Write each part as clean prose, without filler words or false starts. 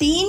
3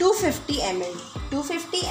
250 ml. 250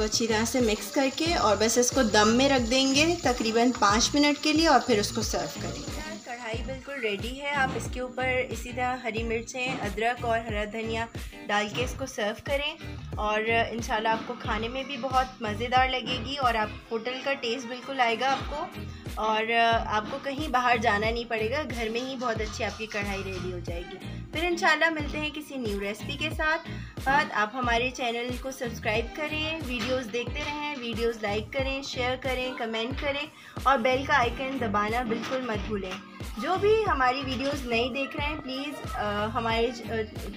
इसको अच्छी तरह से मिक्स करके और बस इसको दम में रख देंगे तकरीबन 5 मिनट के लिए और फिर उसको सर्व करेंगे। कढ़ाई बिल्कुल रेडी है। आप इसके ऊपर इसी तरह हरी मिर्चें, अदरक और हरा धनिया डाल के इसको सर्व करें और इंशाल्लाह आपको खाने में भी बहुत मज़ेदार लगेगी और आप होटल का टेस्ट बिल्कुल आएगा आपको और आपको कहीं बाहर जाना नहीं पड़ेगा, घर में ही बहुत अच्छी आपकी कढ़ाई रेडी हो जाएगी। फिर इंशाल्लाह मिलते हैं किसी न्यू रेसिपी के साथ। आप हमारे चैनल को सब्सक्राइब करें, वीडियोस देखते रहें, वीडियोस लाइक करें, शेयर करें, कमेंट करें और बेल का आइकन दबाना बिल्कुल मत भूलें। जो भी हमारी वीडियोस नहीं देख रहे हैं प्लीज़ हमारे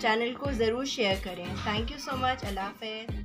चैनल को ज़रूर शेयर करें। Thank you so much. अल्लाह हाफ़िज़।